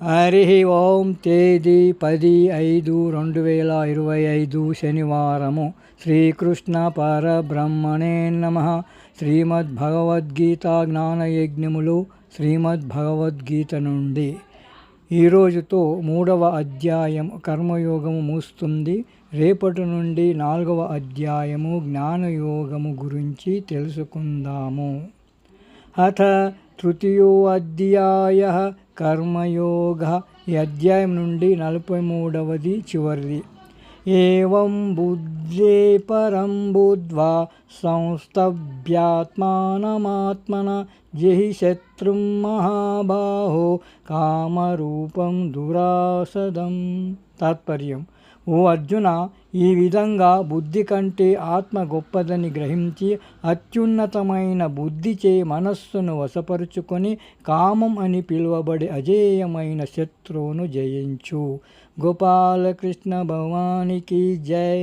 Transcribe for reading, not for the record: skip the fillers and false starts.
హరి ఓం. తేదీ 10/5/2025 శనివారము. శ్రీకృష్ణ పరబ్రహ్మణే నమః. శ్రీమద్భగవద్గీత జ్ఞానయజ్ఞములు శ్రీమద్భగవద్గీత నుండి ఈరోజుతో 3వ అధ్యాయం కర్మయోగము ముగుస్తుంది. రేపటి నుండి 4వ అధ్యాయము జ్ఞానయోగము గురించి తెలుసుకుందాము. అథ తృతీయోऽధ్యాయః కర్మయోగః. ఈ అధ్యాయం నుండి 43వది చివరిది. ఏవం బుద్ధే పరం బుద్ధ్వా సంస్థభ్యాత్మానమాత్మనా జహి శత్రుం మహాబాహో కామరూపం దురాసదం. తాత్పర్యం: ఓ అర్జున, ఈ విధంగా బుద్ధి కంటే ఆత్మ గొప్పదని గ్రహించి అత్యున్నతమైన బుద్ధిచే మనస్సును వశపరుచుకొని కామం అని పిలువబడే అజేయమైన శత్రువును జయించు. గోపాలకృష్ణ భగవానికి జై.